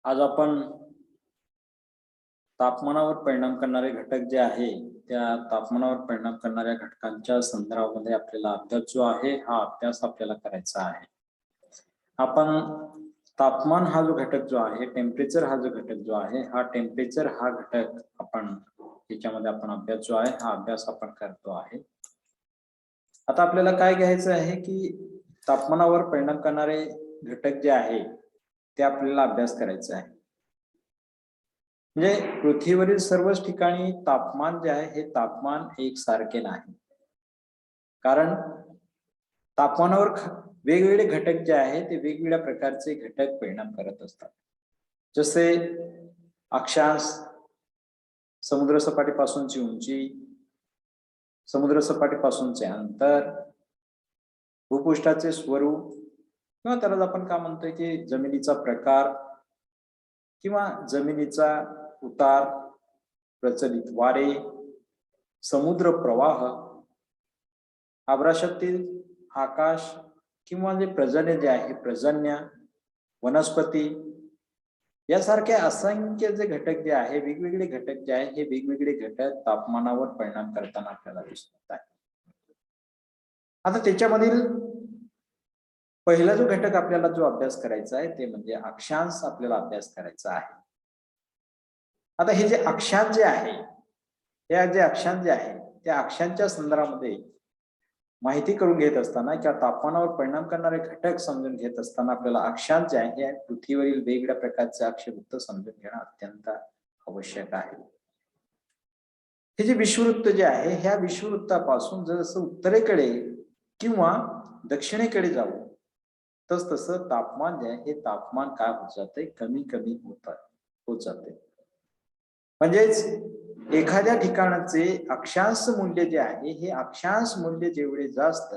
आज आपण तापमानावर परिणाम करणारे घटक जे आहे त्या तापमानावर परिणाम करणाऱ्या घटकांच्या संदर्भामध्ये आपल्याला अभ्यास जो आहे हा अभ्यास आपल्याला करायचा आहे. आपण तापमान हा जो घटक जो आहे, टेम्परेचर हा जो घटक जो आहे, हा टेम्परेचर हा घटक आपण याच्यामध्ये आपण अभ्यास जो आहे हा अभ्यास आपण करतो आहे. आता आपल्याला काय घ्यायचं आहे की तापमानावर परिणाम करणारे घटक जे आहे ते आपल्याला अभ्यास करायचा आहे. म्हणजे पृथ्वीवरील सर्वच ठिकाणी तापमान जे आहे हे तापमान एकसारखे नाही. कारण तापमानावर वेगवेगळे घटक जे आहे ते वेगवेगळ्या प्रकारचे घटक परिणाम करत असतात. जसे अक्षांश, समुद्र सपाटीपासूनची उंची, समुद्र सपाटीपासूनचे अंतर, भूपृष्ठाचे स्वरूप किंवा त्याला आपण काय म्हणतोय की जमिनीचा प्रकार किंवा जमिनीचा उतार, प्रचलित वारे, समुद्र प्रवाह, आकाशातील आकाश किंवा जे पर्जन्य जे आहे पर्जन्य, वनस्पती यासारखे असंख्य जे घटक जे आहे वेगवेगळे घटक जे आहे हे वेगवेगळे घटक तापमानावर परिणाम करताना आपल्याला दिसत आहे. आता त्याच्यामधील पहिला जो घटक आपल्याला जो अभ्यास करायचा आहे ते म्हणजे अक्षांश आपल्याला अभ्यास करायचा आहे. आता हे जे अक्षांश जे आहे या जे अक्षांश जे आहे त्या अक्षांच्या संदर्भामध्ये माहिती करून घेत असताना किंवा तापमानावर परिणाम करणारे घटक समजून घेत असताना आपल्याला अक्षांश जे आहे पृथ्वीवरील वेगवेगळ्या प्रकारचे अक्षवृत्त समजून घेणं अत्यंत आवश्यक आहे. हे जे विषुववृत्त जे आहे ह्या विषुववृत्तापासून जसं उत्तरेकडे किंवा दक्षिणेकडे जाऊ तस तसं तापमान जे आहे हे तापमान काय होत जाते, कमी कमी होत जाते. म्हणजेच एखाद्या ठिकाणाचे अक्षांश मूल्य जे आहे हे अक्षांश मूल्य जेवढे जास्त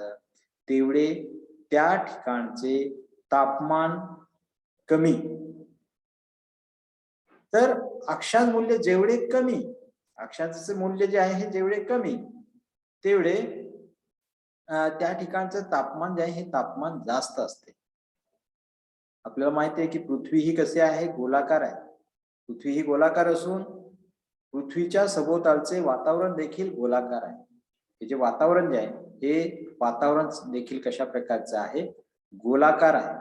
तेवढे त्या ठिकाणचे तापमान कमी. तर अक्षांश मूल्य जेवढे कमी, अक्षांशाचे मूल्य जे आहे हे जेवढे कमी तेवढे त्या ठिकाणचं तापमान जे आहे हे तापमान जास्त असते. आपल्याला माहिती आहे की पृथ्वी ही कशी आहे, गोलाकार आहे. पृथ्वी ही गोलाकार असून पृथ्वीच्या सभोवतालचे वातावरण देखील गोलाकार आहे. हे जे वातावरण जे आहे हे वातावरण देखील कशा प्रकारचं आहे, गोलाकार आहे.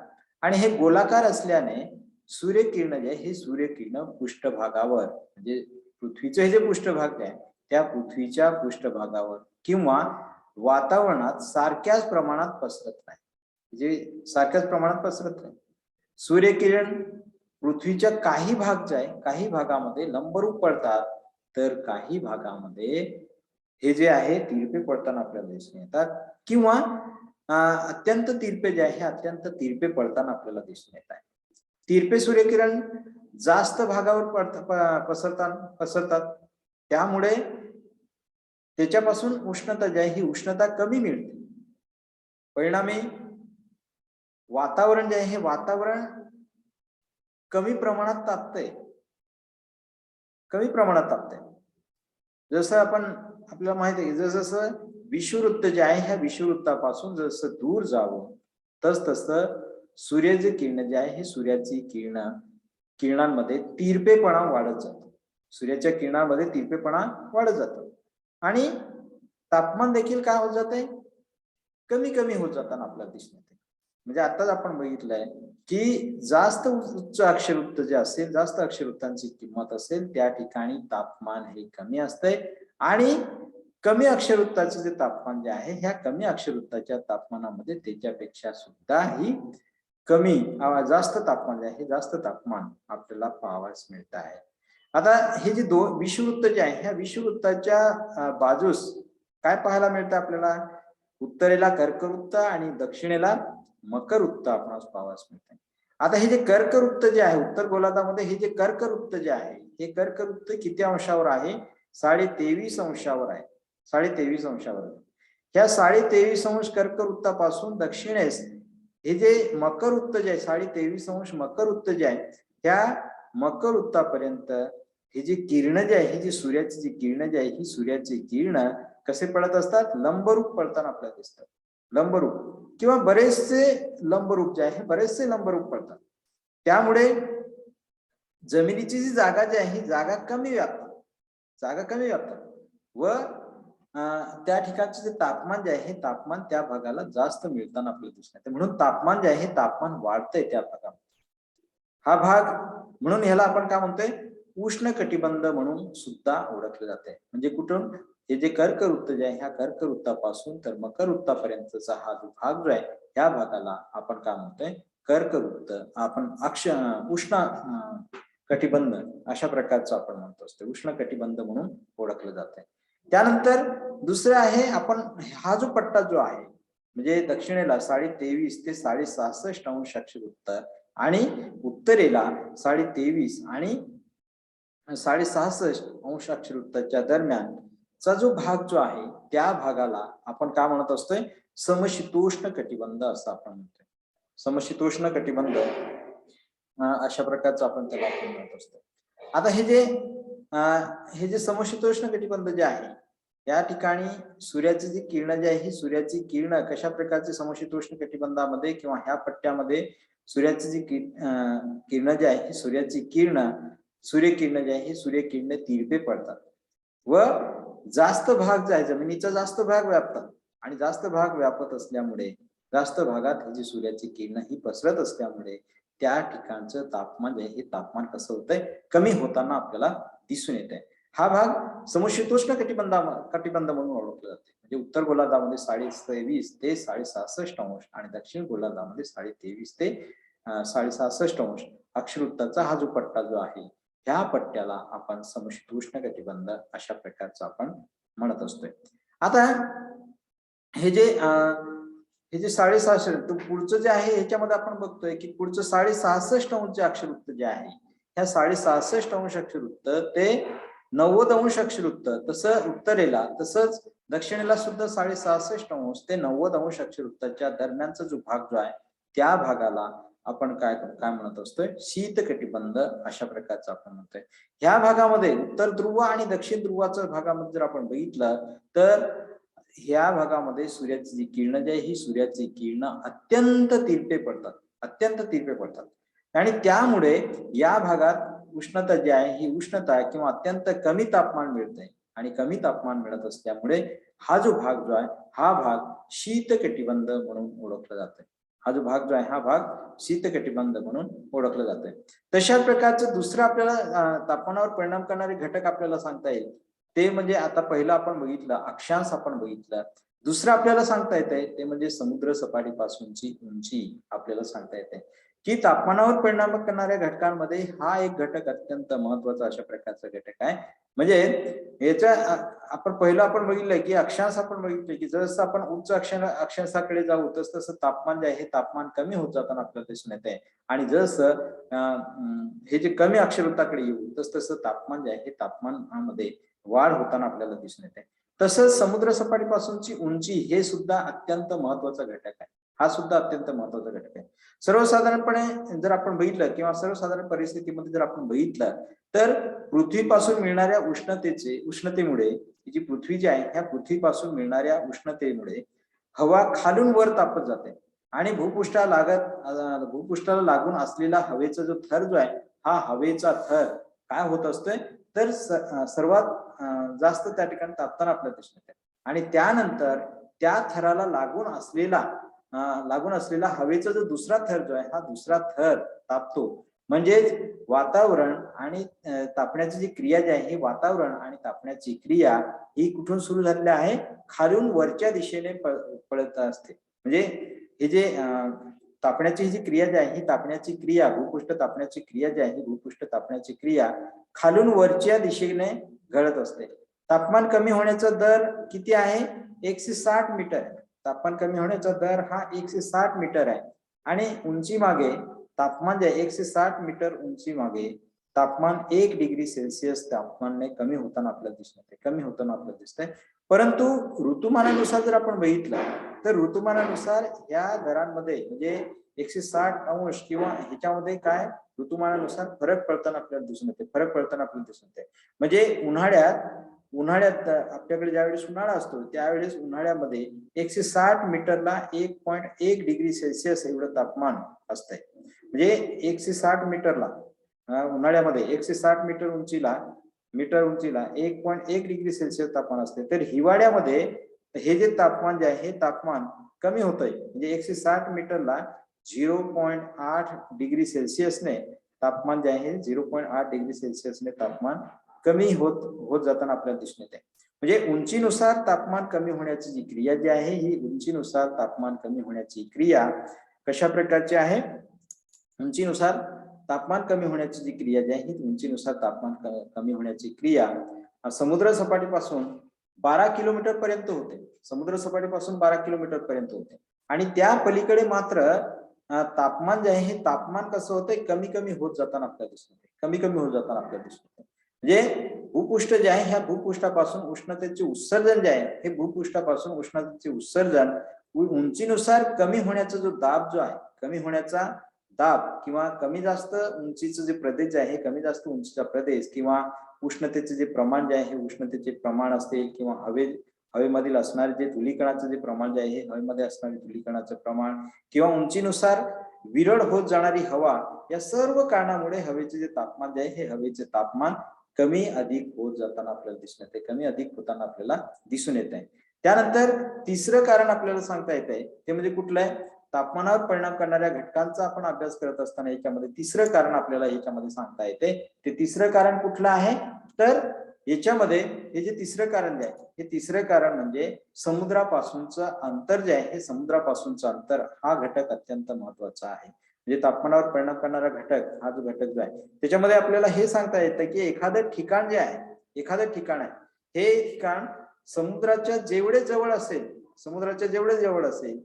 आणि हे गोलाकार असल्याने सूर्यकिरण जे आहे हे सूर्यकिरण पृष्ठभागावर म्हणजे पृथ्वीचं हे जे पृष्ठभाग आहे त्या पृथ्वीच्या पृष्ठभागावर किंवा वातावरणात सारख्याच प्रमाणात पसरत नाही, म्हणजे सारख्याच प्रमाणात पसरत नाही. सूर्यकिरण पृथ्वीच्या काही भाग जे आहे काही भागामध्ये लंबरूप पडतात तर काही भागामध्ये हे जे आहे तिरपे पडताना आपल्याला दिसून येतात किंवा अत्यंत तिरपे जे आहे अत्यंत तिरपे पडताना आपल्याला दिसून येत आहे. तिरपे सूर्यकिरण जास्त भागावर पसरतात त्यामुळे त्याच्यापासून उष्णता जी आहे ही उष्णता कमी मिळते. परिणामी वातावरण जे आहे हे वातावरण कमी प्रमाणात तापतंय, कमी प्रमाणात तापतंय. जसं आपल्याला माहिती आहे जसं जसं विषुववृत्त जे आहे ह्या विषुववृत्तापासून जसं दूर जावं तसं सूर्याचे किरण जे आहे हे सूर्याची किरणांमध्ये तिरपेपणा वाढत जातो. सूर्याच्या किरणांमध्ये तिरपेपणा वाढत जातो आणि तापमान देखील काय होत जाते, कमी कमी होत जाताना आपल्याला दिसून येते. म्हणजे आताच आपण बघितलंय की जास्त उच्च अक्षरवृत्त जे असेल, जास्त अक्षरवृत्तांची किंमत असेल त्या ठिकाणी तापमान हे कमी असते आणि कमी अक्षरवृत्ताचे जे तापमान जे आहे ह्या कमी अक्षरवृत्ताच्या तापमानामध्ये त्याच्यापेक्षा सुद्धा ही कमी जास्त तापमान जे आहे जास्त तापमान आपल्याला पाहावयास मिळत आहे. आता हे जे विषुववृत्त जे आहे ह्या विषुववृत्ताच्या बाजूस काय पाहायला मिळतं आपल्याला, उत्तरेला कर्कवृत्त आणि दक्षिणेला मकरवृत्त आपणास पाहावयास मिळते. आता हे जे कर्कवृत्त जे आहे उत्तर गोलार्धामध्ये हे जे कर्कवृत्त जे आहे हे कर्कवृत्त किती अंशावर आहे, 23.5 अंशावर आहे. 23.5 अंशावर. ह्या 23.5 अंश कर्कवृत्तापासून दक्षिणेस हे जे मकरवृत्त जे आहे 23.5 अंश मकरवृत्त जे आहे त्या मकरवृत्तापर्यंत हे जे किरण जे आहे ही जी सूर्याची जी किरण जे आहे ही सूर्याची किरण कसे पडत असतात, लंबरूप पडताना आपल्याला दिसतात. लंबरूप किंवा बरेचसे लंबरूप जे आहे बरेचसे लंबरूप पडतात. त्यामुळे जमिनीची जी जागा जी आहे ही जागा कमी व्यापतात, जागा कमी व्यापतात व त्या ठिकाणचे जे तापमान जे आहे हे तापमान त्या भागाला जास्त मिळताना आपल्याला दिसून येते, म्हणून तापमान जे आहे हे तापमान वाढतंय त्या भागामध्ये. हा भाग म्हणून ह्याला आपण काय म्हणतोय, उष्ण कटिबंध म्हणून सुद्धा ओळखले जाते. म्हणजे कुठून, हे जे कर्कवृत्त जे आहे ह्या कर्कवृत्तापासून तर मकर वृत्तापर्यंतचा हा जो भाग जो आहे त्या भागाला आपण काय म्हणतोय, कर्कवृत्त. आपण उष्ण कटिबंध अशा प्रकारचं आपण म्हणतो असतो, उष्ण कटिबंध म्हणून ओळखलं जाते. त्यानंतर दुसरं आहे, आपण हा जो पट्टा जो आहे म्हणजे दक्षिणेला 23.5 ते 66.5 अंश अक्षवृत्त आणि उत्तरेला 23.5 आणि 66.5 अंश अक्षवृत्ताच्या दरम्यानचा जो भाग जो आहे त्या भागाला आपण काय म्हणत असतोय, समशीतोष्ण कटिबंध असं आपण म्हणतोय. समशीतोष्ण कटिबंध अशा प्रकारचं आपण त्याला आपण म्हणत असतो. आता हे जे समशीतोष्ण कटिबंध जे आहे या ठिकाणी सूर्याची जी किरण जी आहे ही सूर्याची किरण कशा प्रकारचे समशीतोष्ण कटिबंधामध्ये किंवा ह्या पट्ट्यामध्ये सूर्याची जी किरण जी आहे सूर्याची किरण, सूर्यकिरण जी आहे ही सूर्यकिरण तिरपे पडतात व जास्त भाग जो आहे जमिनीचा जास्त भाग व्यापतात आणि जास्त भाग व्यापत असल्यामुळे जास्त भागात ही जी सूर्याची किरण ही पसरत असल्यामुळे त्या ठिकाणचं तापमान जे आहे हे तापमान कसं होतंय, कमी होताना आपल्याला दिसून येत आहे. हा भाग समशीतोष्ण कटिबंध म्हणून ओळखला जाते. म्हणजे उत्तर गोलार्धामध्ये 23.5 ते 66.5 अंश आणि दक्षिण गोलार्धामध्ये 23.5 ते 66.5 अंश अक्षवृत्ताचा हा जो पट्टा जो आहे ह्या पट्ट्याला आपण समशीतोष्ण कटिबंध अशा प्रकारचा आपण म्हणत असतोय. आता हे जे 6.5 पुढचं जे आहे ह्याच्यामध्ये आपण बघतोय की पुढचं 66.5 अंश अक्षवृत्त जे आहे ह्या 66.5 अंश अक्षवृत्त ते 90 अंश अक्षवृत्त, तसं उत्तरेला तसंच दक्षिणेला सुद्धा 66.5 अंश ते 90 अंश अक्षवृत्ताच्या दरम्यानचा जो भाग जो आहे त्या भागाला आपण काय म्हणत असतोय, शीत कटिबंध अशा प्रकारचं आपण म्हणतोय. ह्या भागामध्ये उत्तर ध्रुव आणि दक्षिण ध्रुवाच्या भागामध्ये जर आपण बघितलं तर ह्या भागामध्ये सूर्याची जी किरण जी आहे ही सूर्याची किरण अत्यंत तिरपे पडतात, अत्यंत तिरपे पडतात आणि त्यामुळे या भागात उष्णता जी आहे ही उष्णता किंवा अत्यंत कमी तापमान मिळते आणि कमी तापमान मिळत असल्यामुळे हा जो भाग जो आहे हा भाग शीत कटिबंध म्हणून ओळखला जातो. हा जो भाग जो आहे हा भाग शीत कटिबंध म्हणून ओळखला जातोय. तशा प्रकारचं दुसरं आपल्याला तापमानावर परिणाम करणारे घटक आपल्याला सांगता येईल ते म्हणजे आता पहिलं आपण बघितलं अक्षांश आपण बघितलं, दुसरं आपल्याला सांगता येते ते म्हणजे समुद्र सपाटीपासूनची उंची आपल्याला सांगता येते की तापमानावर परिणाम करणाऱ्या घटकांमध्ये हा एक घटक अत्यंत महत्वाचा अशा प्रकारचा घटक आहे. म्हणजे याच्या आपण बघितलंय की अक्षांश आपण बघितलंय की जसं आपण उच्च अक्षांशाकडे जाऊ तसं तापमान जे आहे तापमान कमी होत जाताना आपल्याला दिसून येते आणि जसं हे जे कमी अक्षवृत्ताकडे येऊ तसं तापमान जे आहे हे तापमानामध्ये वाढ होताना आपल्याला दिसून येते. तसंच समुद्र सपाटीपासूनची उंची हे सुद्धा अत्यंत महत्वाचा घटक आहे, हा सुद्धा अत्यंत महत्वाचा घटक आहे. सर्वसाधारणपणे जर आपण बघितलं किंवा सर्वसाधारण परिस्थितीमध्ये जर आपण बघितलं तर पृथ्वीपासून मिळणाऱ्या उष्णतेमुळे जी पृथ्वी जी आहे ह्या पृथ्वीपासून मिळणाऱ्या उष्णतेमुळे हवा खालून वर तापत जाते आणि भूपृष्ठाला लागून असलेला हवेचा जो थर जो आहे हा हवेचा थर काय होत असतोय तर सर्वात जास्त त्या ठिकाणी तापताना आपल्याला दिसून येते आणि त्यानंतर त्या थराला लागून असलेला हवेचा जो दुसरा थर जो आहे हा दुसरा थर तापतो. म्हणजेच वातावरण आणि तापण्याची जी क्रिया जी आहे ही वातावरण आणि तापण्याची क्रिया ही कुठून सुरू झालेली आहे, खालून वरच्या दिशेने पळत असते. म्हणजे हे जे तापण्याची जी क्रिया जी आहे ही तापण्याची क्रिया भूपृष्ठ तापण्याची क्रिया जी आहे ही भूपृष्ठ तापण्याची क्रिया खालून वरच्या दिशेने घडत असते. तापमान कमी होण्याचा दर किती आहे, 160 मीटर. तापमान कमी होण्याचा दर हा 160 मीटर आहे आणि उंची मागे तापमान जे 160 मीटर उंची मागे तापमान 1 डिग्री सेल्सिअस तापमानाने कमी होताना आपल्याला दिसतंय. परंतु ऋतुमानानुसार जर आपण बघितलं तर ऋतुमानानुसार या दरांमध्ये म्हणजे 160 अंश किंवा ह्याच्यामध्ये काय ऋतुमानानुसार फरक पडताना आपल्याला दिसून येते. म्हणजे उन्हाळ्यात आपल्याकडे ज्यावेळेस उन्हाळा असतो त्यावेळेस उन्हाळ्यामध्ये 160 मीटरला 1.1 डिग्री सेल्सिअस एवढं तापमान असतंय. म्हणजे 160 मीटरला उन्हाळ्यामध्ये 160 मीटर उंचीला 1.1 डिग्री सेल्सिअस तापमान असते, तर हिवाळ्यामध्ये हे जे तापमान जे आहे हे तापमान कमी होतंय. म्हणजे 160 मीटरला 0.8 डिग्री सेल्सिअसने तापमान जे आहे 0.8 डिग्री सेल्सिअसने तापमान कमी होत जाताना आपल्याला दिसून येते. म्हणजे उंचीनुसार तापमान कमी होण्याची जी क्रिया जी आहे ही उंचीनुसार तापमान कमी होण्याची क्रिया कशा प्रकारची आहे? उंचीनुसार तापमान कमी होण्याची जी क्रिया जी आहे ही उंचीनुसार तापमान कमी होण्याची क्रिया समुद्र सपाटीपासून 12 किलोमीटर पर्यंत होते. समुद्र सपाटीपासून 12 किलोमीटर पर्यंत होते आणि त्या पलीकडे मात्र तापमान जे आहे हे तापमान कसं होतंय कमी कमी होत जाताना आपल्याला दिसत होते. कमी कमी होत जाताना आपल्याला दिसत होते. म्हणजे भूपृष्ठ जे आहे ह्या भूपृष्ठापासून उष्णतेचे उत्सर्जन जे आहे हे भूपृष्ठापासून उष्णतेचे उत्सर्जन उंचीनुसार कमी होण्याचा जो दाब जो आहे, कमी होण्याचा दाब किंवा कमी जास्त उंचीचं जे प्रदेश आहे, कमी जास्त उंचीचा प्रदेश किंवा उष्णतेचे जे प्रमाण जे आहे, उष्णतेचे प्रमाण असते किंवा हवेमधील असणारे जे धुलीकणाचं जे प्रमाण जे आहे, हवेमध्ये असणारे धुलीकणाचं प्रमाण किंवा उंचीनुसार विरळ होत जाणारी हवा, या सर्व कारणामुळे हवेचे जे तापमान जे आहे हे हवेचे तापमान कमी अधिक होत जाताना आपल्याला दिसून येते, कमी अधिक होताना आपल्याला दिसून येत आहे. त्यानंतर तिसरं कारण आपल्याला सांगता येत आहे ते म्हणजे कुठलं आहे? तापमानावर परिणाम करणाऱ्या घटकांचा आपण अभ्यास करत असताना याच्यामध्ये तिसरं कारण आपल्याला याच्यामध्ये सांगता येते. ते तिसरं कारण कुठलं आहे? तर याच्यामध्ये हे जे तिसरं कारण जे आहे हे तिसरं कारण म्हणजे समुद्रापासूनचं अंतर जे आहे हे समुद्रापासूनचं अंतर हा घटक अत्यंत महत्वाचा आहे. म्हणजे तापमानावर परिणाम करणारा घटक हा जो घटक जो आहे त्याच्यामध्ये आपल्याला हे सांगता येतं की एखादं ठिकाण जे आहे, एखादं ठिकाण आहे हे ठिकाण समुद्राच्या जेवढे जवळ असेल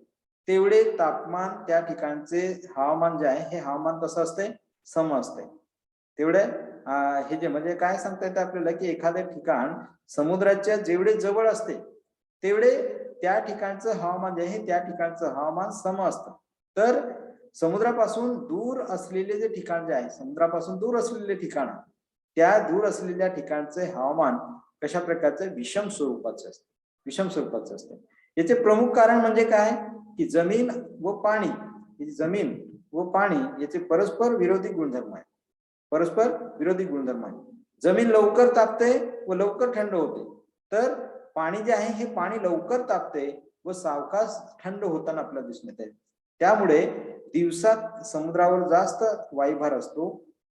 तेवढे तापमान त्या ठिकाणचे हवामान जे आहे हे हवामान कसं असते? सम असते. तेवढे हे जे म्हणजे काय सांगता येतं आपल्याला की एखादं ठिकाण समुद्राच्या जेवढे जवळ असते तेवढे त्या ठिकाणचं हवामान जे आहे त्या ठिकाणचं हवामान सम असतं. तर समुद्रापासून दूर असलेले जे ठिकाण जे आहे, समुद्रापासून दूर असलेले ठिकाण, त्या दूर असलेल्या ठिकाणचे हवामान कशा प्रकारचं? विषम स्वरूपाचं असतं. विषम स्वरूपाचं असतं. याचे प्रमुख कारण म्हणजे काय? की जमीन व पाणी याचे परस्पर विरोधी गुणधर्म आहे. परस्पर विरोधी गुणधर्म आहे. जमीन लवकर तापते व लवकर थंड होते, तर पाणी जे आहे हे पाणी लवकर तापते व सावकाश थंड होताना आपल्याला दिसून येते. त्यामुळे दिवसात समुद्रावर जास्त वायुभार असतो.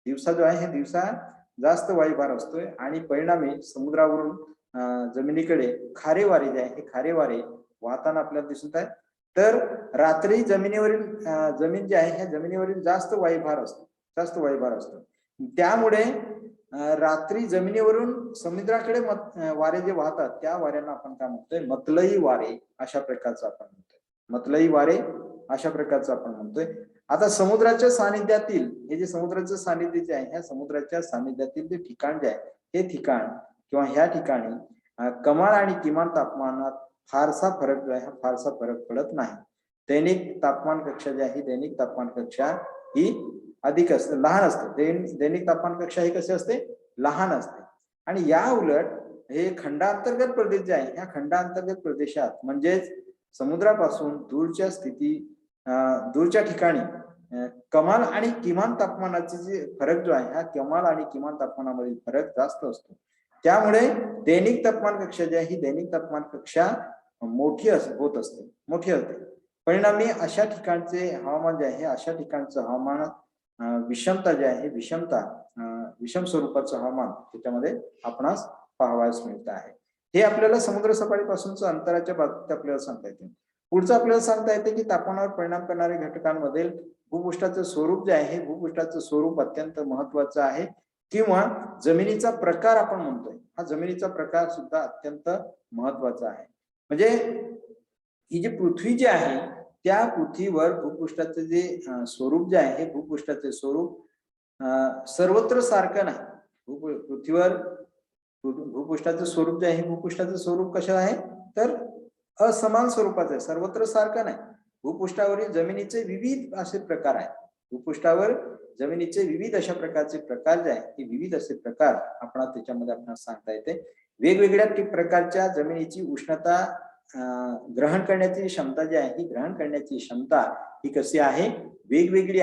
दिवसा जो आहे हे दिवसा जास्त वायुभार असतोय आणि परिणामी समुद्रावरून जमिनीकडे खारे वारे जे आहे हे खारे वारे वाहताना आपल्याला दिसत आहे. तर रात्री जमीन जी आहे ह्या जमिनीवरील जास्त वायुभार असतो. त्यामुळे रात्री जमिनीवरून समुद्राकडे वारे जे वाहतात त्या वाऱ्यांना आपण काय म्हणतोय? मतलई वारे अशा प्रकारचं आपण म्हणतोय. मतलई वारे अशा प्रकारचं आपण म्हणतोय. आता समुद्राच्या सानिध्यातील हे जे समुद्राचं सानिध्य जे आहे ह्या समुद्राच्या सानिध्यातील जे ठिकाण जे आहे हे ठिकाण किंवा ह्या ठिकाणी कमाल आणि किमान तापमानात फारसा फरक जो आहे हा फारसा फरक पडत नाही. दैनिक तापमान कक्षा जी आहे दैनिक तापमान कक्षा ही अधिक असते, लहान असते. दैनिक तापमान कक्षा ही कशी असते? लहान असते. आणि या उलट हे खंडांतर्गत प्रदेश जे आहे ह्या खंडांतर्गत प्रदेशात म्हणजेच समुद्रापासून दूरच्या ठिकाणी कमाल आणि किमान तापमानाचे जे फरक जो आहे हा कमाल आणि किमान तापमानामधील फरक जास्त असतो. त्यामुळे दैनिक तापमान कक्षा जी आहे ही दैनिक तापमान कक्षा मोठी होते. परिणामी अशा ठिकाणचे हवामान जे आहे अशा ठिकाणचं हवामान विषमता जे आहे विषम स्वरूपाचं हवामान त्याच्यामध्ये आपणास पाहावयास मिळत आहे. हे आपल्याला समुद्र सपाटीपासूनच अंतराच्या बाबतीत आपल्याला सांगता येते. पुढचं आपल्याला सांगता येते की तापमानावर परिणाम करणाऱ्या घटकांमधील भूपृष्ठाचं स्वरूप जे आहे भूपृष्ठाचं स्वरूप अत्यंत महत्वाचं आहे किंवा जमिनीचा प्रकार आपण म्हणतोय हा जमिनीचा प्रकार सुद्धा अत्यंत महत्वाचा आहे. म्हणजे ही जी पृथ्वी जी आहे त्या पृथ्वीवर भूपृष्ठाचे जे स्वरूप जे आहे हे भूपृष्ठाचे स्वरूप सर्वत्र सारखं नाही. पृथ्वीवर भूपृष्ठाचं स्वरूप जे आहे भूपृष्ठाचं स्वरूप कसं आहे? तर असमान स्वरूपाचं आहे, सर्वत्र सारखं नाही. भूपृष्ठावरील जमिनीचे विविध असे प्रकार आहेत. भूपृष्ठावर जमिनीचे विविध अशा प्रकारचे प्रकार जे आहेत ते विविध असे प्रकार आपणास त्याच्यामध्ये आपणास सांगता येते. वेगवेगळ्या प्रकारच्या जमिनीची उष्णता ग्रहण करण्याची क्षमता जी आहे ही ग्रहण करण्याची क्षमता ही कशी आहे? वेगवेगळी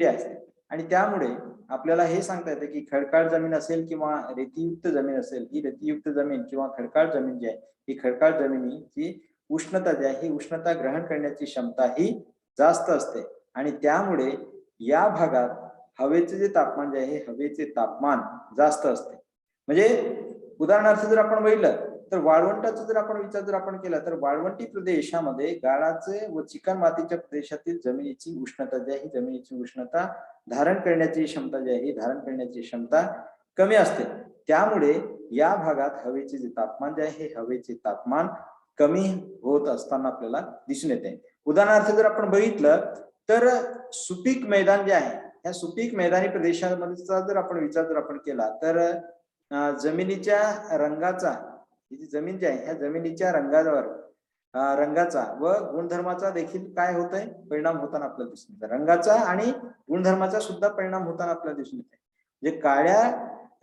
असते. आणि त्यामुळे आपल्याला हे सांगता येतं की खडकाळ जमीन असेल किंवा रेतीयुक्त जमीन असेल, ही रेतीयुक्त जमीन किंवा खडकाळ जमीन जी आहे, ही खडकाळ जमिनीची उष्णता जी आहे, ही उष्णता ग्रहण करण्याची क्षमता ही जास्त असते आणि त्यामुळे या भागात हवेचे जे तापमान जे आहे, हवेचे तापमान जास्त असते. म्हणजे उदाहरणार्थ जर आपण बघितलं तर वाळवंटाचा जर आपण विचार जर आपण केला तर वाळवंटी प्रदेशामध्ये गाळाचे व चिकण मातीच्या प्रदेशातील जमिनीची उष्णता जी आहे, जमिनीची उष्णता धारण करण्याची क्षमता जी आहे, धारण करण्याची क्षमता कमी असते. त्यामुळे या भागात हवेचे जे तापमान जे आहे, हे हवेचे तापमान कमी होत असताना आपल्याला दिसून येते. उदाहरणार्थ जर आपण बघितलं तर सुपीक मैदान जे आहे, या सुपीक मैदानी प्रदेशांमध्ये जर आपण विचार जर आपण केला तर जमिनीच्या रंगाचा, ही जमीन जी आहे, ह्या जमिनीच्या रंगावर रंगाचा व गुणधर्माचा देखील काय होतंय परिणाम होताना आपल्याला दिसून येतो. रंगाचा आणि गुणधर्माचा सुद्धा परिणाम होताना आपल्याला दिसून येते. म्हणजे काळ्या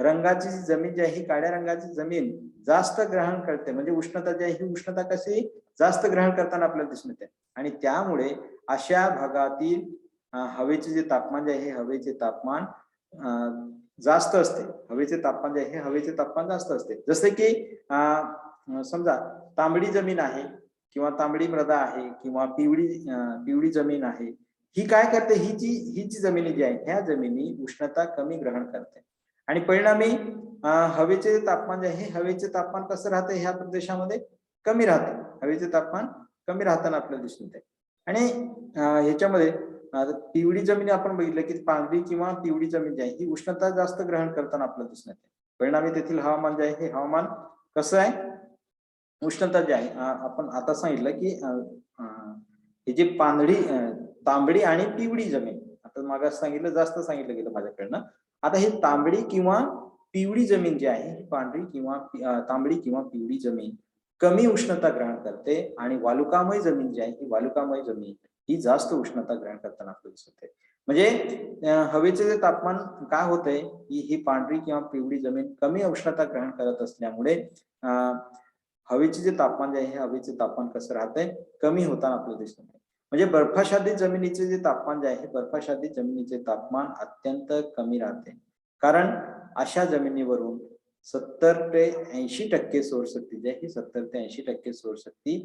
रंगाची जी जमीन जी आहे, ही काळ्या रंगाची जमीन जास्त ग्रहण करते, म्हणजे उष्णता जी आहे, ही उष्णता कशी जास्त ग्रहण करताना आपल्याला दिसून येते आणि त्यामुळे अशा भागातील हवेचे जे तापमान जे आहे, हवेचे तापमान जास्त असते. हवेचे तापमान जे आहे, हवेचे तापमान जास्त असते. जसे की समजा तांबडी जमीन आहे किंवा तांबडी मृदा आहे किंवा पिवळी जमीन आहे, ही काय करते, ही जी जमिनी जी आहे, ह्या जमिनी उष्णता कमी ग्रहण करते आणि परिणामी हवेचे तापमान जे आहे, हवेचे तापमान कसं राहते ह्या प्रदेशामध्ये कमी राहते. हवेचे तापमान कमी राहताना आपल्याला दिसून येते आणि ह्याच्यामध्ये पिवळी जमीन आपण बघितलं की पांढरी किंवा पिवळी जमीन जी आहे, ही उष्णता जास्त ग्रहण करताना आपल्याला दिसून येते. परिणामी तेथील हवामान जे आहे, हे हवामान कसं आहे, उष्णता जी आहे, आपण आता सांगितलं की ही जी तांबडी आणि पिवळी जमीन, आता मागास सांगितलं, जास्त सांगितलं गेलं माझ्याकडनं. आता ही तांबडी किंवा पिवळी जमीन जी आहे, ही पांढरी किंवा तांबडी किंवा पिवळी जमीन कमी उष्णता ग्रहण करते आणि वालुकामय जमीन जी आहे, ही वालुकामय जमीन ही जास्त उष्णता ग्रहण करताना आपल्याला दिसत आहे. म्हणजे हवेचे जे तापमान काय होतंय, ही पांढरी किंवा पिवळी जमीन कमी उष्णता ग्रहण करत असल्यामुळे हवेचे जे तापमान जे आहे, हवेचे तापमान कसं राहतंय, कमी होताना आपल्याला दिसत आहे. म्हणजे बर्फाच्छादित जमिनीचे जे तापमान जे आहे, बर्फाच्छादित जमिनीचे तापमान अत्यंत कमी राहते. कारण अशा जमिनीवरून 70 ते 80% सौरशक्ती जी आहे, 70 ते 80% सौरशक्ती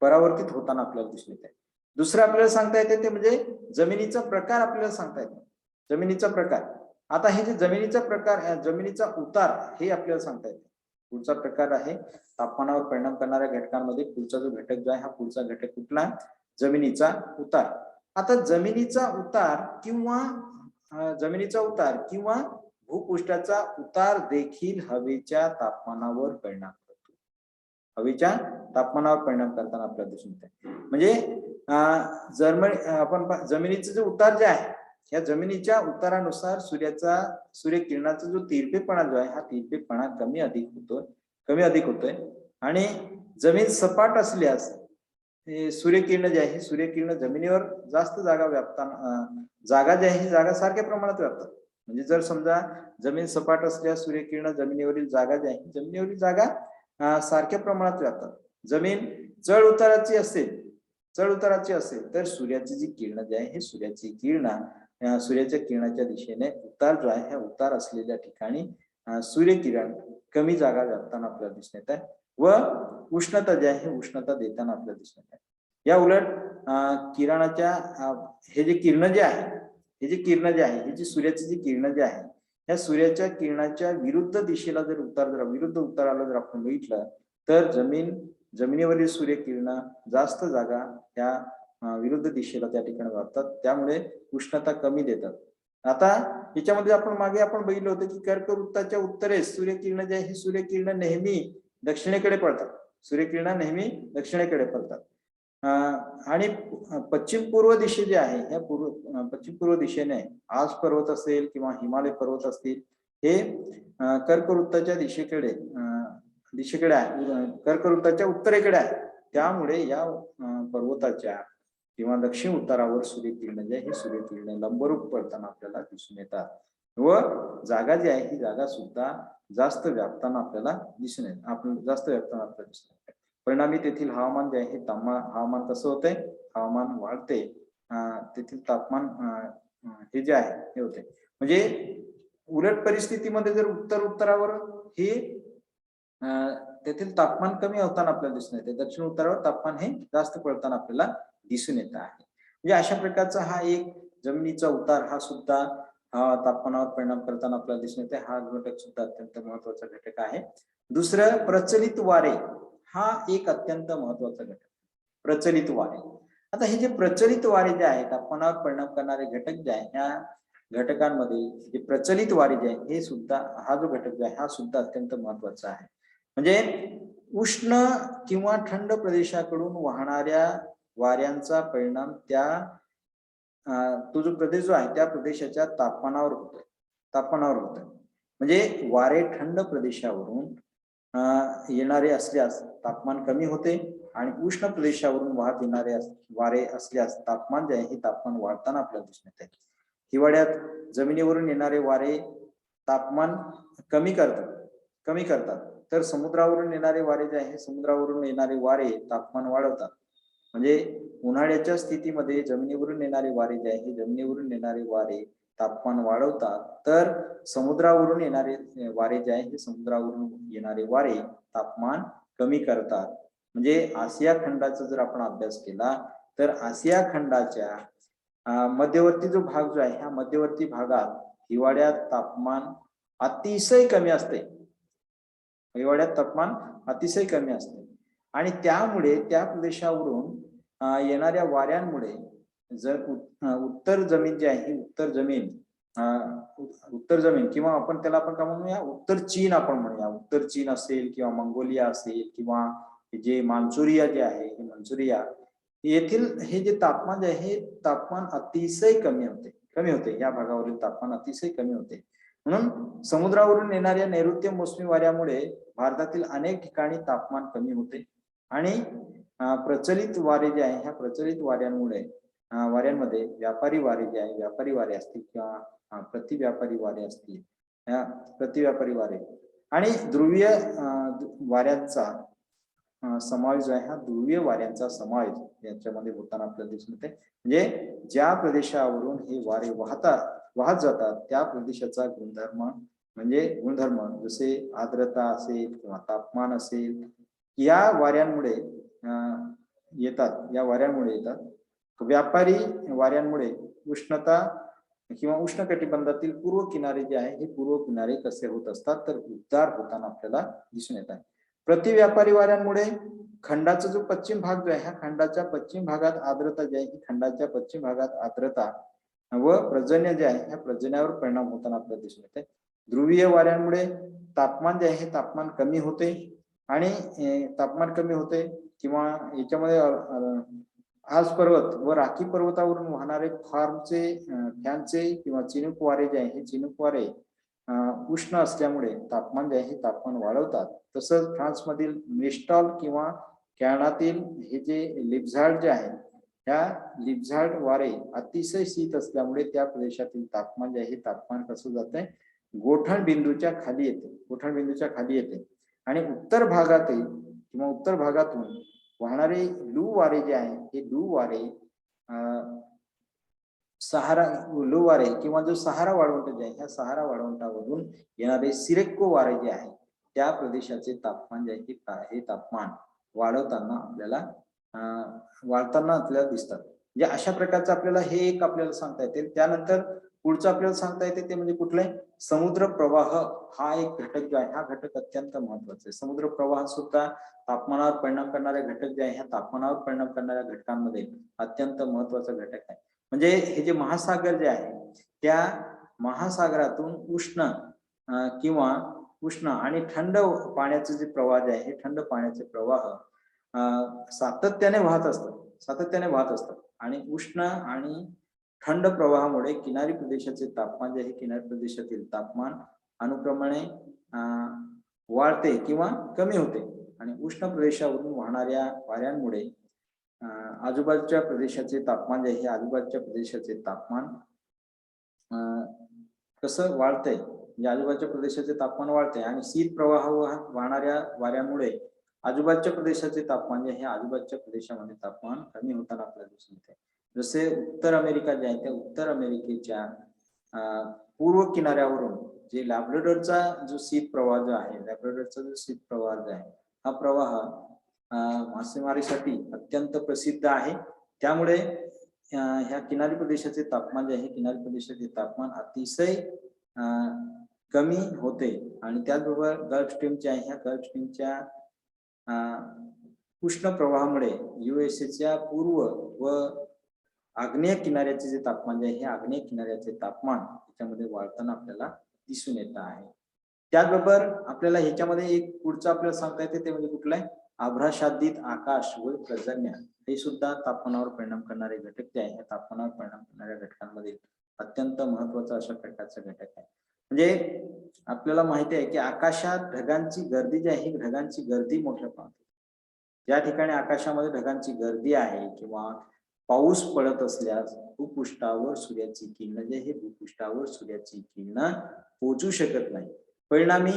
परावर्तित होताना आपल्याला दिसून येते. दुसरं आपल्याला सांगता येते ते म्हणजे जमिनीचा प्रकार आपल्याला सांगता येतो. जमिनीचा प्रकार. आता हे जे जमिनीचा प्रकार, जमिनीचा उतार हे आपल्याला सांगता येते. पुढचा प्रकार आहे तापमानावर परिणाम करणाऱ्या घटकांमध्ये पुढचा जो घटक जो आहे, हा पुढचा घटक कुठला, जमिनीचा उतार. आता जमिनीचा उतार किंवा भूपृष्ठाचा उतार देखील हवेच्या तापमानावर परिणाम करतो. हवेच्या तापमानावर परिणाम करताना आपल्याला दिसून येते. म्हणजे आपण जमिनीचं जे उतार जे आहे, या जमिनीच्या उतारानुसार सूर्यकिरणाचा जो तिरपेपणा जो आहे, हा तिरपेपणा कमी अधिक होतोय आणि जमीन सपाट असल्यास सूर्यकिरण जे आहे, सूर्यकिरण जमिनीवर जास्त जागा व्यापताना जागा जी आहे, जागा सारख्या प्रमाणात व्यापतात. म्हणजे जर समजा जमीन सपाट असल्यास सूर्यकिरण जमिनीवरील जागा जी आहे, जमिनीवरील जागा सारख्या प्रमाणात व्यापतात. जमीन चढ उताराची असेल तर सूर्याची जी किरण जी आहे, हे सूर्याच्या किरणाच्या दिशेने उतार जो आहे, ह्या उतार असलेल्या ठिकाणी सूर्यकिरण कमी जागा व्यापताना आपल्याला दिसून येत आहे व उष्णता जी आहे, उष्णता देताना आपल्याला दिसून येत आहे. या उलट किरणाच्या हे जे किरण जे आहे, ही जी सूर्याची जी किरण जी आहे, या सूर्याच्या किरणाच्या विरुद्ध दिशेला जर विरुद्ध उताराला जर आपण बघितलं तर जमिनीवरील सूर्यकिरण जास्त जागा त्या विरुद्ध दिशेला त्या ठिकाणी व्यापतात, त्यामुळे उष्णता कमी देतात. आता याच्यामध्ये आपण बघितलं होतं की कर्कवृत्ताच्या उत्तरेस सूर्यकिरण जे आहे, सूर्यकिरण नेहमी दक्षिणेकडे पडतात. आणि पश्चिम पूर्व दिशे जे आहे, ह्या पश्चिम पूर्व दिशेने आज पर्वत असेल किंवा हिमालय पर्वत असतील, हे कर्कवृत्ताच्या दिशेकडे आहे, कर्कवृत्ताच्या उत्तरेकडे आहे. त्यामुळे या पर्वताच्या किंवा दक्षिण उतारावर सूर्यकिरण जे आहे, हे सूर्यकिरण लंबरूप पडताना आपल्याला दिसून येतात व जागा जी आहे, ही जागा सुद्धा जास्त व्यापताना आपल्याला दिसून येते. परिणामी तेथील हवामान जे आहे, हवामान कसं होतंय, हवामान वाढते, तेथील तापमान हे जे आहे हे होते. म्हणजे उलट परिस्थितीमध्ये जर उत्तरावर हे तेथील तापमान कमी होताना आपल्याला दिसून येते, दक्षिण उत्तरावर तापमान हे जास्त पडताना आपल्याला दिसून येत आहे. म्हणजे अशा प्रकारचा हा एक जमिनीचा उतार हा सुद्धा तापमानावर परिणाम करताना आपल्याला दिसून येते. हा घटक सुद्धा अत्यंत महत्वाचा घटक आहे. दुसरं प्रचलित वारे, हा एक अत्यंत महत्वाचा घटक. प्रचलित वारे, आता हे जे प्रचलित वारे जे आहे, तापमानावर परिणाम करणारे घटक जे आहे, ह्या घटकांमध्ये जे प्रचलित वारे जे आहे हे सुद्धा, हा जो घटक जो आहे हा सुद्धा अत्यंत महत्वाचा आहे. म्हणजे उष्ण किंवा थंड प्रदेशाकडून वाहणाऱ्या वाऱ्यांचा परिणाम त्या तो जो प्रदेश जो आहे त्या प्रदेशाच्या तापमानावर होतोय. म्हणजे वारे थंड प्रदेशावरून येणारे असल्यास तापमान कमी होते आणि उष्ण प्रदेशावरून वाहत येणारे वारे असल्यास तापमान जे आहे हे तापमान वाढताना आपल्याला दिसून येते. हिवाळ्यात जमिनीवरून येणारे वारे तापमान कमी करतात, तर समुद्रावरून येणारे वारे जे आहे, समुद्रावरून येणारे वारे तापमान वाढवतात. म्हणजे उन्हाळ्याच्या स्थितीमध्ये जमिनीवरून येणारे वारे जे आहे, जमिनीवरून येणारे वारे तापमान वाढवतात, तर समुद्रावरून येणारे वारे जे आहे, हे समुद्रावरून येणारे वारे तापमान कमी करतात. म्हणजे आशिया खंडाचा जर आपण अभ्यास केला तर आशिया खंडाच्या मध्यवर्ती जो भाग जो आहे, ह्या मध्यवर्ती भागात हिवाळ्यात तापमान अतिशय कमी असते. हिवाळ्यात तापमान अतिशय कमी असते आणि त्यामुळे त्या प्रदेशावरून येणाऱ्या वाऱ्यांमुळे जर उत्तर जमीन जी आहे, उत्तर जमीन किंवा आपण त्याला आपण काय म्हणूया, उत्तर चीन आपण म्हणूया. उत्तर चीन असेल किंवा मंगोलिया असेल किंवा जे मान्सूरिया जे आहे, हे मान्सूरिया येथील हे जे तापमान जे आहे, हे तापमान अतिशय कमी होते. या भागावरील तापमान अतिशय कमी होते. म्हणून समुद्रावरून येणाऱ्या नैऋत्य मोसमी वाऱ्यामुळे भारतातील अनेक ठिकाणी तापमान कमी होते आणि प्रचलित वारे जे आहे, ह्या प्रचलित वाऱ्यांमध्ये व्यापारी वारे जे आहे, व्यापारी वारे असतील किंवा प्रतिव्यापारी वारे असतील, प्रतिव्यापारी वारे आणि ध्रुवीय वाऱ्यांचा समावेश आहे. हा ध्रुवीय वाऱ्यांचा समावेश याच्यामध्ये होताना आपल्याला दिसून येते. म्हणजे ज्या प्रदेशावरून हे वारे वाहत जातात त्या प्रदेशाचा गुणधर्म जसे आर्द्रता असेल किंवा तापमान असेल, या वाऱ्यांमुळे येतात. व्यापारी वाऱ्यांमुळे उष्णता किंवा उष्ण कटिबंधातील पूर्व किनारे जे आहे, हे पूर्व किनारे कसे होत असतात, तर उबदार होताना आपल्याला दिसून येत आहे. प्रतिव्यापारी वाऱ्यांमुळे खंडाचा जो पश्चिम भाग जो आहे, ह्या खंडाच्या पश्चिम भागात आर्द्रता जी आहे, ही खंडाच्या पश्चिम भागात आर्द्रता व पर्जन्य जे आहे, ह्या पर्जन्यावर परिणाम होताना आपल्याला दिसून येते. ध्रुवीय वाऱ्यांमुळे तापमान जे आहे, तापमान कमी होते आणि तापमान कमी होते किंवा याच्यामध्ये आज पर्वत व राखी पर्वतावरून वाहणारे फॅनचे किंवा चिनूक वारे जे आहे, हे चिनूक वारे उष्ण असल्यामुळे तापमान जे आहे, तापमान वाढवतात. तसंच फ्रान्समधील मिस्टॉल किंवा कॅनडातील हे जे लिप्झार्ड जे आहे, त्या लिप्झार्ड वारे अतिशय शीत असल्यामुळे त्या प्रदेशातील तापमान जे आहे, तापमान कसं जातंय, गोठण बिंदूच्या खाली येते आणि उत्तर भागातून वाहणारे लू वारे जे आहे, हे लू वारे किंवा जो सहारा वाळवंट जे आहे, ह्या सहारा वाळवंटावरून येणारे सिरेक्को वारे जे आहे, त्या प्रदेशाचे तापमान जे आहे, हे तापमान वाढताना आपल्याला दिसतात. म्हणजे अशा प्रकारचं आपल्याला हे एक आपल्याला सांगता येते. त्यानंतर पुढचं आपल्याला सांगता येते ते म्हणजे कुठले, समुद्र प्रवाह हा एक घटक जो आहे, हा घटक अत्यंत महत्वाचा आहे. समुद्र प्रवाह सुद्धा तापमानावर परिणाम करणारे घटक जे आहे, ह्या तापमानावर परिणाम करणाऱ्या घटकांमध्ये अत्यंत महत्वाचा घटक आहे. म्हणजे हे जे महासागर जे आहे, त्या महासागरातून उष्ण आणि थंड पाण्याचे जे प्रवाह जे आहे, हे थंड पाण्याचे प्रवाह सातत्याने वाहत असतात आणि उष्ण आणि थंड प्रवाहामुळे किनारी प्रदेशाचे तापमान जे आहे, किनारी प्रदेशातील तापमान अनुक्रमाने वाढते किंवा कमी होते आणि उष्ण प्रदेशावरून वाहणाऱ्या वाऱ्यांमुळे आजूबाजूच्या प्रदेशाचे तापमान जे आहे, आजूबाजूच्या प्रदेशाचे तापमान कसं वाढतंय, म्हणजे आजूबाजूच्या प्रदेशाचे तापमान वाढते आणि शीत प्रवाह वाहणाऱ्या वाऱ्यामुळे आजूबाजूच्या प्रदेशाचे तापमान जे आहे, आजूबाजूच्या प्रदेशामध्ये तापमान कमी होताना आपल्याला दिसून येते. जसे उत्तर अमेरिका जे आहे, त्या उत्तर अमेरिकेच्या पूर्व किनाऱ्यावरून जे लॅब्राडोरचा जो शीत प्रवाह जो आहे, लॅब्राडोरचा जो शीत प्रवाह जो आहे, हा प्रवाह मासेमारीसाठी अत्यंत प्रसिद्ध आहे. त्यामुळे ह्या किनारी प्रदेशाचे तापमान जे आहे, किनारी प्रदेशाचे तापमान अतिशय कमी होते. आणि त्याचबरोबर गल्फ स्ट्रीमचे आहे, ह्या गल्फ स्ट्रीमच्या उष्ण प्रवाहामुळे युएसएच्या पूर्व व आग्नेय किनाऱ्याचे जे तापमान जे आहे, हे आग्नेय किनाऱ्याचे तापमान याच्यामध्ये वाढताना आपल्याला दिसून येत आहे. त्याचबरोबर आपल्याला ह्याच्यामध्ये एक पुढचं आपल्याला सांगता येते ते म्हणजे कुठलं आहे, आभ्राच्छादित आकाश व पर्जन्य हे सुद्धा तापमानावर परिणाम करणारे घटक जे आहे, तापमानावर परिणाम करणाऱ्या घटकांमध्ये अत्यंत महत्वाचा अशा प्रकारचा घटक आहे. म्हणजे आपल्याला माहिती आहे की आकाशात ढगांची गर्दी जी आहे, ढगांची गर्दी मोठ्या प्रमाणात, ज्या ठिकाणी आकाशामध्ये ढगांची गर्दी आहे किंवा पाऊस पडत असल्यास भूपृष्ठावर सूर्याची किरण जे हे भूपृष्ठावर सूर्याची किरण पोहोचू शकत नाही. परिणामी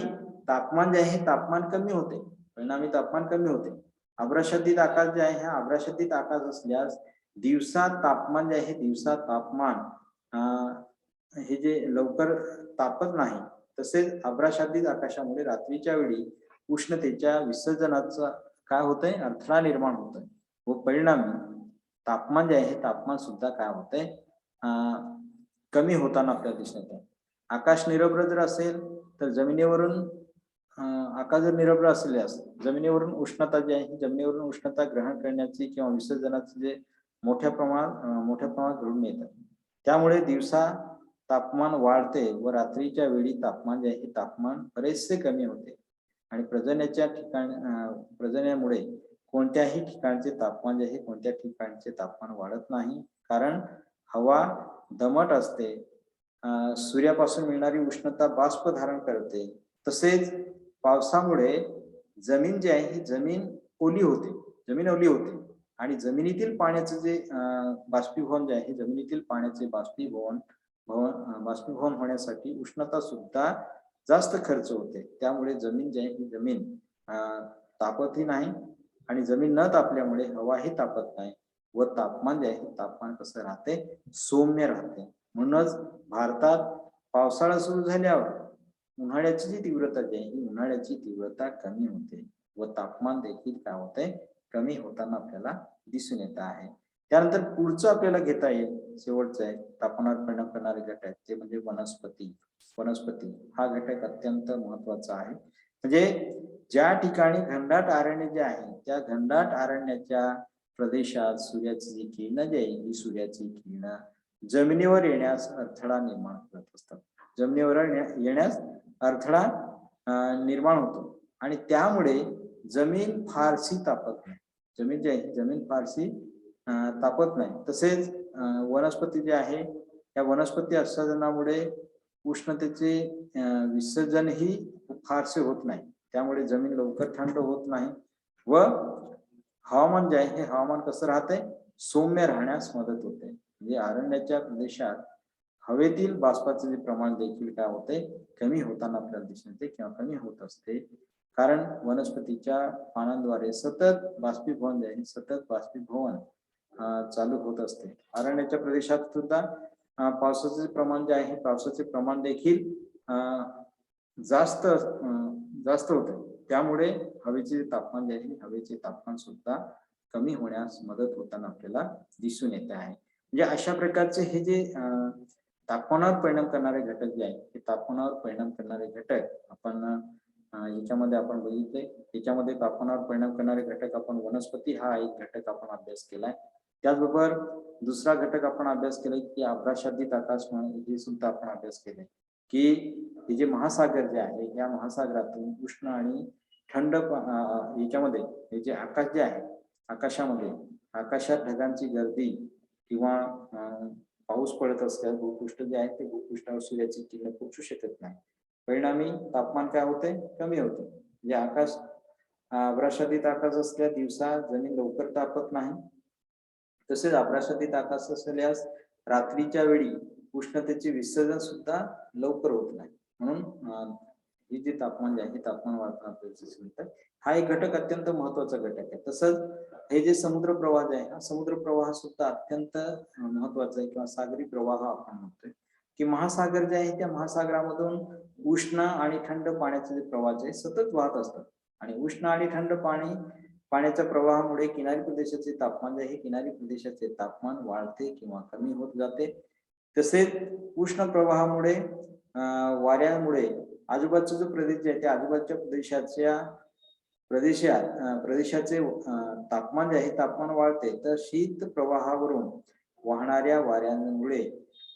तापमान जे आहे, तापमान कमी होते. परिणामी तापमान कमी होते. आभ्राच्छादित आकाश जे आहे, हा आभ्राच्छादित आकाश असल्यास दिवसा तापमान जे आहे, दिवसा तापमान हे जे लवकर तापत नाही. तसेच आभ्राच्छादित आकाशामुळे रात्रीच्या वेळी उष्णतेच्या विसर्जनाचा काय होतंय, अडथळा निर्माण होतोय व परिणामी तापमान जे आहे, तापमान सुद्धा काय होतंय, कमी होताना आपल्याला दिसत आहे. आकाश निरभ्र जर असेल तर जमिनीवरून आकाश जर निरभ्र असल्यास जमिनीवरून उष्णता जी आहे, जमिनीवरून उष्णता ग्रहण करण्याची किंवा विसर्जनाचे जे मोठ्या प्रमाणात घडून येतात. त्यामुळे दिवसा तापमान वाढते व रात्रीच्या वेळी तापमान जे आहे, तापमान बरेचसे कमी होते. आणि प्रजननामुळे कोणत्याही ठिकाणचे तापमान जे आहे, कोणत्या ठिकाणचे तापमान वाढत नाही. कारण हवा दमट असते, सूर्यापासून मिळणारी उष्णता बाष्प धारण करते. तसेच पावसामुळे जमीन जी आहे, ही जमीन ओली होते आणि जमिनीतील पाण्याचे जे बाष्पीभवन जे आहे, जमिनीतील पाण्याचे बाष्पीभवन होण्यासाठी उष्णता सुद्धा जास्त खर्च होते. त्यामुळे जमीन जी आहे, ही जमीन तापतही नाही आणि जमीन न तापल्यामुळे हवाही तापत नाही व तापमान जे आहे, तापमान कसं राहते, सौम्य राहते. म्हणूनच भारतात पावसाळा सुरू झाल्यावर उन्हाळ्याची जी तीव्रता जी आहे, ही उन्हाळ्याची तीव्रता कमी होते व तापमान देखील काय होते, कमी होताना आपल्याला दिसून येत आहे. त्यानंतर पुढचं आपल्याला घेता येईल, शेवटचं आहे तापमानावर परिणाम करणारे घटक, ते म्हणजे वनस्पती हा घटक अत्यंत महत्वाचा आहे. म्हणजे ज्या ठिकाणी घनदाट अरण्य जे आहे, त्या घनदाट अरण्याच्या प्रदेशात सूर्याची जी किरण जी आहे, ही सूर्याची किरण जमिनीवर येण्यास अडथळा निर्माण करत असतात. जमिनीवर येण्यास अडथळा निर्माण होतो आणि त्यामुळे जमीन फारशी तापत नाही. जमीन जी आहे, जमीन फारशी तापत नाही. तसेच वनस्पती जे आहे, या वनस्पती आच्छादनामुळे उष्णतेचे विसर्जनही फारसे होत नाही. त्यामुळे जमीन लवकर थंड होत नाही व हवामान जे आहे, हे हवामान कसं राहतंय, सौम्य राहण्यास मदत होते. म्हणजे अरण्याच्या प्रदेशात हवेतील बाष्पाचे जे प्रमाण देखील काय होते, कमी होताना आपल्याला दिसून येते किंवा कमी होत असते. कारण वनस्पतीच्या पानांद्वारे सतत बाष्पीभवन जे आहे, सतत बाष्पीभवन चालू होत असते. अरण्याच्या प्रदेशात सुद्धा पावसाचे प्रमाण जे आहे, पावसाचे प्रमाण देखील जास्त होते. त्यामुळे हवेचे तापमान जे आहे, हवेचे तापमान सुद्धा कमी होण्यास मदत होताना आपल्याला दिसून येत आहे. म्हणजे अशा प्रकारचे हे जे तापमानावर परिणाम करणारे घटक जे आहेत, हे तापमानावर परिणाम करणारे घटक आपण याच्यामध्ये आपण बघितले. याच्यामध्ये तापमानावर परिणाम करणारे घटक आपण वनस्पती हा एक घटक आपण अभ्यास केलाय. त्याचबरोबर दुसरा घटक आपण अभ्यास केलाय की आभ्राच्छादित आकाश, हे सुद्धा आपण अभ्यास केलाय की हे जे महासागर जे आहे, या महासागरातून उष्ण आणि थंड याच्यामध्ये हे जे आकाश जे आहे, आकाशात ढगांची गर्दी किंवा पाऊस पडत असल्यास भूपृष्ठ जे आहे, ते भूपृष्ठावर सूर्याची किरण पोहोचू शकत नाही. परिणामी तापमान काय होते, कमी होते. म्हणजे आभ्राच्छादित आकाश असल्या दिवसा जमीन लवकर तापत नाही. तसेच आभ्राच्छादित आकाश असल्यास रात्रीच्या वेळी उष्णतेचे विसर्जन सुद्धा लवकर होत नाही. म्हणून हे जे तापमान जे आहे, तापमान वाढताना हा एक घटक अत्यंत महत्वाचा घटक आहे. तसंच हे जे समुद्र प्रवाह जे आहे, हा समुद्र प्रवाह सुद्धा अत्यंत महत्वाचा आहे किंवा सागरी प्रवाह आपण म्हणतोय. की महासागर जे आहे त्या महासागरामधून उष्ण आणि थंड पाण्याचे जे प्रवाह जे सतत वाहत असतात आणि उष्ण आणि थंड पाण्याच्या प्रवाहामुळे किनारी प्रदेशाचे तापमान जे आहे किनारी प्रदेशाचे तापमान वाढते किंवा कमी होत जाते. तसेच उष्ण प्रवाहामुळे वाऱ्यामुळे आजूबाजूचा जो प्रदेश आहे त्या आजूबाजूच्या प्रदेशाचे तापमान जे आहे तापमान वाढते. तर शीत प्रवाहावरून वाहणाऱ्या वाऱ्यांमुळे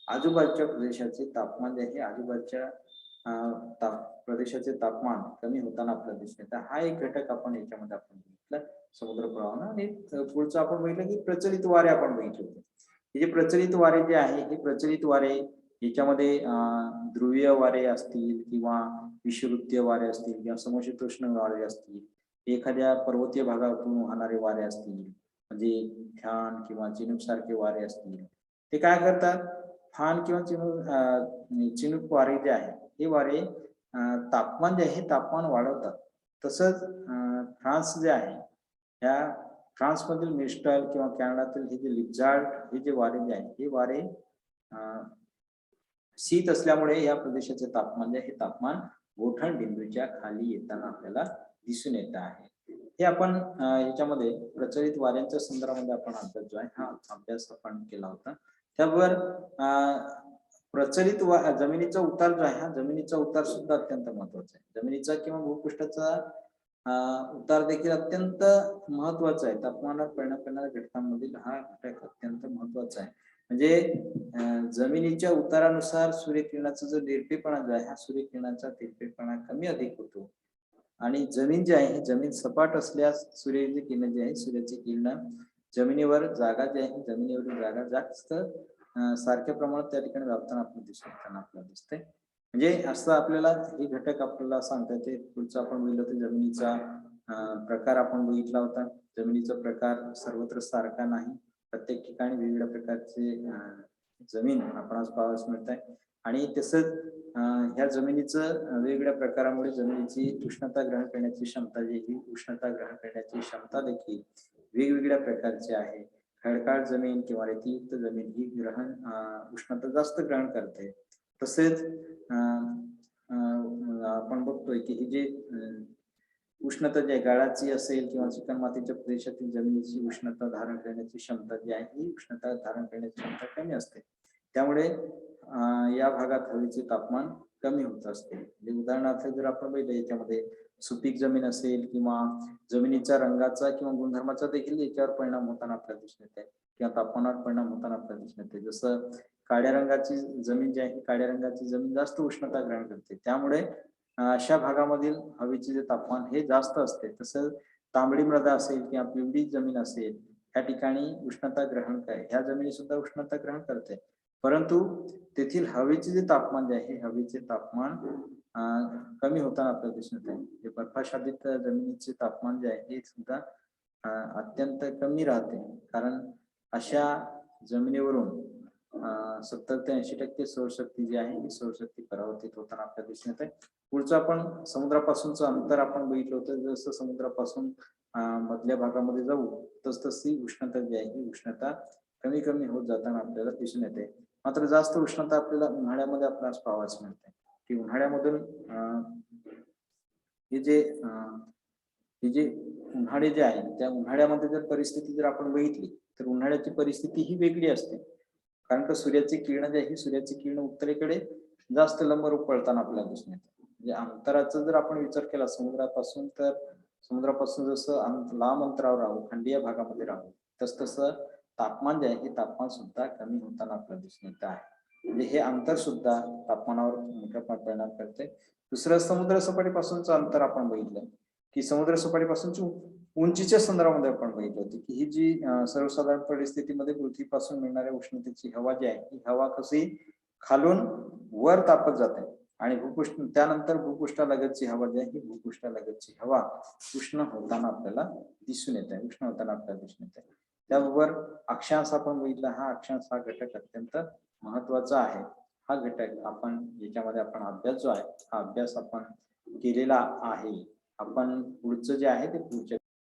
आजूबाजूच्या प्रदेशाचे तापमान जे आहे आजूबाजूच्या प्रदेशाचे तापमान कमी होताना आपल्याला दिसते. तर हा एक घटक आपण याच्यामध्ये आपण बघितला समुद्र प्रवाहानं. आणि पुढचं आपण बघितलं की प्रचलित वारे आपण बघितले होते. हे जे प्रचलित वारे जे आहे हे प्रचलित वारे याच्यामध्ये ध्रुवीय वारे असतील किंवा विषुववृत्तीय वारे असतील किंवा समशीतोष्ण वारे असतील, एखाद्या पर्वतीय भागातून वाहणारे वारे असतील, म्हणजे फ्यान किंवा चिनूक सारखे वारे असतील, ते काय करतात, फान किंवा चिनूक वारे जे आहे हे वारे तापमान जे आहे तापमान वाढवतात. तसंच फ्रान्स जे आहे ह्या फ्रान्समधील मिस्टल किंवा कॅनडातील हे जे लिप्झार्ड हे जे वारे जे आहे हे वारे शीत असल्यामुळे या प्रदेशाचे तापमान जे हे तापमान गोठण बिंदूच्या खाली येताना आपल्याला दिसून येत आहे. हे आपण याच्यामध्ये प्रचलित वाऱ्यांच्या संदर्भामध्ये आपण अभ्यास जो आहे हा अभ्यास आपण केला होता. त्यावर प्रचलित जमिनीचा उतार जो आहे हा जमिनीचा उतार सुद्धा अत्यंत महत्वाचा आहे. जमिनीचा किंवा भूपृष्ठाचा उतार देखील अत्यंत महत्वाचा आहे. तापमानात परिणाम करणाऱ्या घटकांमधील हा घटक अत्यंत महत्वाचा आहे. म्हणजे जमिनीच्या उतारानुसार सूर्यकिरणाचा जो तिरपेपणा जो आहे हा सूर्यकिरणाचा तिरपेपणा कमी अधिक होतो. आणि जमीन जी आहे जमीन सपाट असल्यास सूर्याची किरण जी आहे सूर्याची किरण जमिनीवर जागा जी आहे जमिनीवरील जागा जास्त सारख्या प्रमाणात त्या ठिकाणी व्यापताना आपल्याला दिसते. म्हणजे असं आपल्याला हे घटक आपल्याला सांगतात. ते पुढचं आपण बघितलं होतं जमिनीचा प्रकार आपण बघितला होता. जमिनीचा प्रकार सर्वत्र सारखा नाही. प्रत्येक ठिकाणी वेगवेगळ्या प्रकारचे जमीन आपण आज पाहावयास मिळत आहे. आणि तसंच ह्या जमिनीचं वेगवेगळ्या प्रकारामुळे जमिनीची उष्णता ग्रहण करण्याची क्षमता जी ही उष्णता ग्रहण करण्याची क्षमता देखील वेगवेगळ्या प्रकारची आहे. खडकाळ जमीन किंवा रेतीयुक्त जमीन ही उष्णता जास्त ग्रहण करते. तसेच आपण बघतोय की ही जी उष्णता जी आहे गाळाची असेल किंवा चिकणमातीच्या प्रदेशातील जमिनीची उष्णता धारण करण्याची क्षमता जी आहे ही उष्णता धारण करण्याची क्षमता कमी असते. त्यामुळे या भागात हवेचे तापमान कमी होत असते. म्हणजे उदाहरणार्थ जर आपण बघितलं याच्यामध्ये सुपीक जमीन असेल किंवा जमिनीच्या रंगाचा किंवा गुणधर्माचा देखील याच्यावर परिणाम होताना आपल्याला दिसून येते किंवा तापमानावर परिणाम होताना आपल्याला दिसून येते. जसं काळ्या रंगाची जमीन जी आहे काळ्या रंगाची जमीन जास्त उष्णता ग्रहण करते. त्यामुळे अशा भागामधील हवेचे जे तापमान हे जास्त असते. तसं तांबडी मृदा असेल किंवा पिवळी जमीन असेल त्या ठिकाणी उष्णता ग्रहण काय ह्या जमिनी सुद्धा उष्णता ग्रहण करते. परंतु तेथील हवेचे जे तापमान जे आहे हवेचे तापमान कमी होताना आपल्याला दिसून येते. जे बर्फाच्छादित जमिनीचे तापमान जे आहे हे सुद्धा अत्यंत कमी राहते. कारण अशा जमिनीवरून 70 ते 80% सौरशक्ती जी आहे ही सौरशक्ती परावर्तित होताना आपल्याला दिसून येते. पुढचं आपण समुद्रापासूनचं अंतर आपण बघितलं होतं. जसं समुद्रापासून मधल्या भागामध्ये जाऊ तसतशी उष्णता जी आहे ही उष्णता कमी कमी होत जाताना आपल्याला दिसून येते. मात्र जास्त उष्णता आपल्याला उन्हाळ्यामध्ये आपल्याला पाहावयास मिळते. की उन्हाळ्यामधून हे जे उन्हाळे जे आहे त्या उन्हाळ्यामध्ये जर परिस्थिती जर आपण बघितली तर उन्हाळ्याची परिस्थिती ही वेगळी असते. कारण का सूर्याची किरण जी आहे सूर्याची किरण उत्तरेकडे जास्त लंबरूप पळताना आपल्याला दिसून येते. म्हणजे अंतराचा जर आपण विचार केला समुद्रापासून तर समुद्रापासून जसं लांब अंतरावर राहू खंडीय भागामध्ये राहू तसं तापमान जे आहे हे तापमान सुद्धा कमी होताना आपल्याला दिसून येत आहे. म्हणजे हे अंतर सुद्धा तापमानावर मोठ्या परिणाम करते. दुसरं समुद्र सपाटीपासूनचं अंतर आपण बघितलं की समुद्र सपाटीपासूनची उंचीच्या संदर्भामध्ये आपण बघितलं होतं की ही जी सर्वसाधारण परिस्थितीमध्ये पृथ्वीपासून मिळणाऱ्या उष्णतेची हवा जी आहे ही हवा कशी खालून वर तापत जाते आणि त्यानंतर भूपृष्ठालगतची हवा जी आहे ही भूपृष्ठालगतची हवा उष्ण होताना आपल्याला दिसून येते. उष्ण होताना आपल्याला दिसून येते. त्याबरोबर अक्षांश आपण बघितला. हा अक्षांश हा घटक अत्यंत महत्वाचा आहे. हा घटक आपण याच्यामध्ये आपण अभ्यास जो आहे हा अभ्यास आपण केलेला आहे. आपण पुढचं जे आहे ते पुढच्या